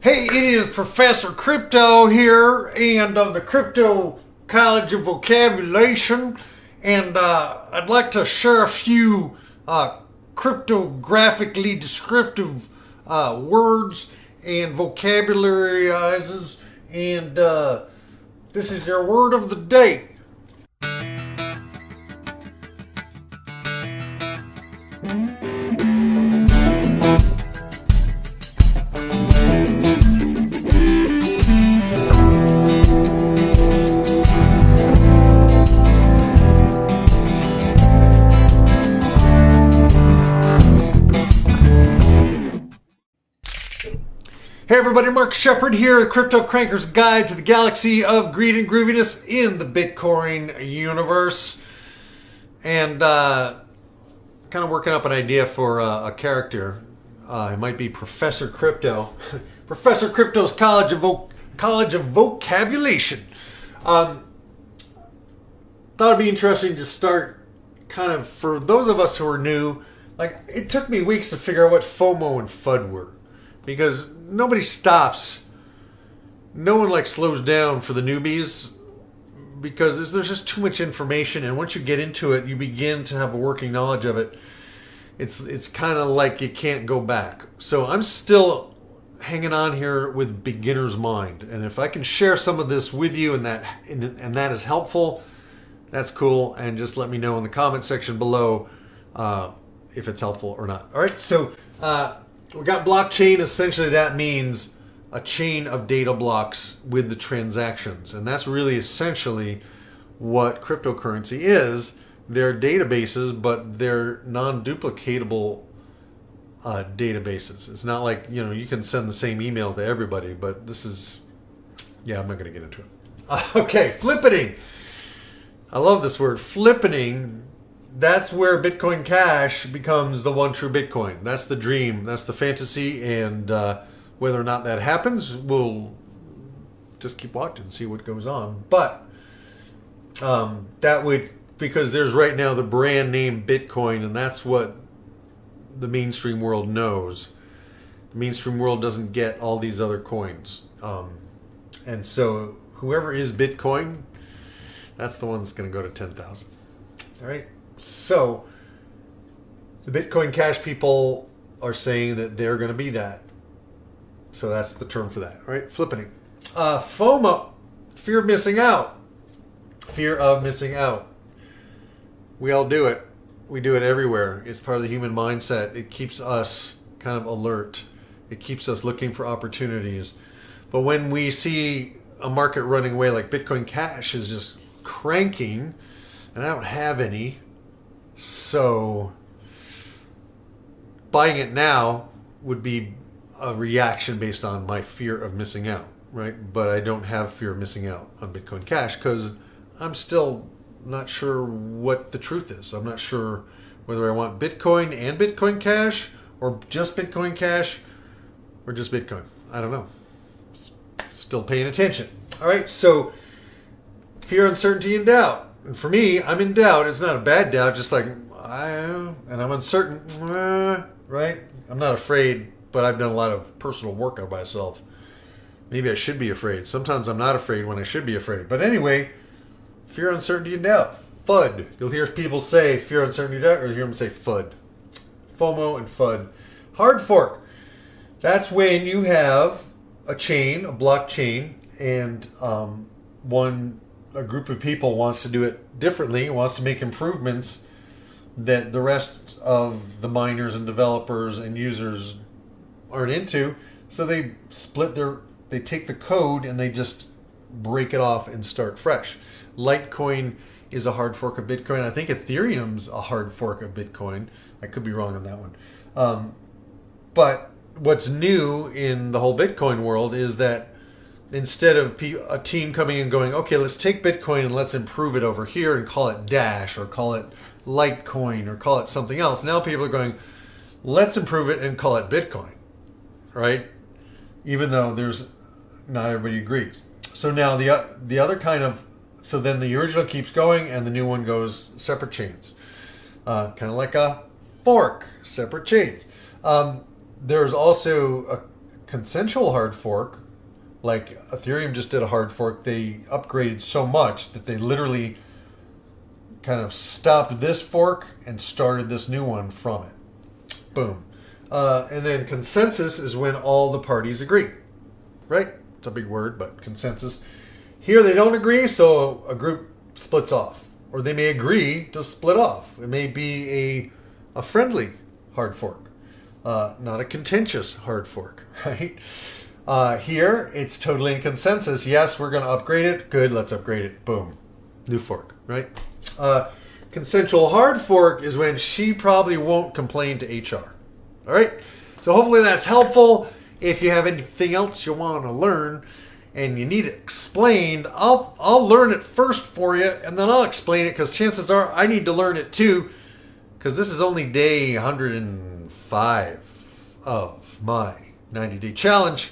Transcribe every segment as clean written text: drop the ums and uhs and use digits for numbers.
Hey, it is Professor Crypto here, and of the Crypto College of Vocabulation, and I'd like to share a few cryptographically descriptive words and vocabularizes, and this is our word of the day. Hey everybody, Mark Shepard here, the Crypto Cranker's Guide to the Galaxy of Greed and Grooviness in the Bitcoin universe. And kind of working up an idea for a character. It might be Professor Crypto. Professor Crypto's College of Vocabulation. Thought it'd be interesting to start kind of, for those of us who are new, like it took me weeks to figure out what FOMO and FUD were. Because nobody stops. No one slows down for the newbies because there's just too much information, and once you get into it, you begin to have a working knowledge of it. It's kind of like you can't go back. So I'm still hanging on here with beginner's mind, and if I can share some of this with you and that is helpful, that's cool. And just let me know in the comment section below if it's helpful or not. All right, so. We got blockchain. Essentially, that means a chain of data blocks with the transactions. And that's really essentially what cryptocurrency is. They're databases, but they're non-duplicatable databases. It's not like, you can send the same email to everybody, but this is, I'm not going to get into it. Okay, flippening. I love this word, flippening. That's where Bitcoin Cash becomes the one true Bitcoin. That's the dream. That's the fantasy. And whether or not that happens, we'll just keep watching and see what goes on. But that would, because there's right now the brand name Bitcoin, and that's what the mainstream world knows. The mainstream world doesn't get all these other coins. And so whoever is Bitcoin, that's the one that's going to go to 10,000. All right. So, the Bitcoin Cash people are saying that they're going to be that. So that's the term for that, right? Flippening. FOMO, fear of missing out. Fear of missing out. We all do it. We do it everywhere. It's part of the human mindset. It keeps us kind of alert. It keeps us looking for opportunities. But when we see a market running away, like Bitcoin Cash is just cranking, and I don't have any, so buying it now would be a reaction based on my fear of missing out, right? But I don't have fear of missing out on Bitcoin Cash because I'm still not sure what the truth is. I'm not sure whether I want Bitcoin and Bitcoin Cash or just Bitcoin Cash or just Bitcoin. I don't know. Still paying attention. All right, so fear, uncertainty, and doubt. And for me, I'm in doubt. It's not a bad doubt, just like, and I'm uncertain, right? I'm not afraid, but I've done a lot of personal work on myself. Maybe I should be afraid. Sometimes I'm not afraid when I should be afraid. But anyway, fear, uncertainty, and doubt. FUD. You'll hear people say fear, uncertainty, doubt, or you'll hear them say FUD. FOMO and FUD. Hard fork. That's when you have a chain, a blockchain, and a group of people wants to do it differently, wants to make improvements that the rest of the miners and developers and users aren't into. So they they take the code and they just break it off and start fresh. Litecoin is a hard fork of Bitcoin. I think Ethereum's a hard fork of Bitcoin. I could be wrong on that one. But what's new in the whole Bitcoin world is that instead of a team coming and going, okay, let's take Bitcoin and let's improve it over here and call it Dash or call it Litecoin or call it something else. Now people are going, let's improve it and call it Bitcoin, right? Even though not everybody agrees. So now the other kind of, so then the original keeps going and the new one goes separate chains. Kind of like a fork, separate chains. There's also a consensual hard fork, like Ethereum just did a hard fork, they upgraded so much that they literally kind of stopped this fork and started this new one from it. Boom. And then consensus is when all the parties agree, right? It's a big word, but consensus. Here they don't agree, so a group splits off. Or they may agree to split off. It may be a friendly hard fork, not a contentious hard fork, right? Here, it's totally in consensus. Yes, we're going to upgrade it. Good, let's upgrade it. Boom. New fork, right? Consensual hard fork is when she probably won't complain to HR. All right? So hopefully that's helpful. If you have anything else you want to learn and you need it explained, I'll learn it first for you, and then I'll explain it, because chances are I need to learn it too, because this is only day 105 of my 90-day challenge.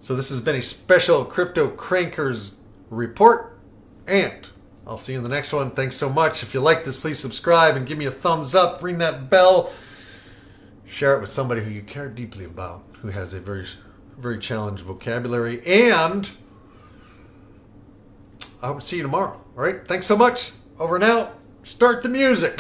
So this has been a special Crypto Crankers report, and I'll see you in the next one. Thanks so much. If you like this, please subscribe and give me a thumbs up. Ring that bell. Share it with somebody who you care deeply about, who has a very, very challenged vocabulary. And I hope to see you tomorrow. All right? Thanks so much. Over and out. Start the music.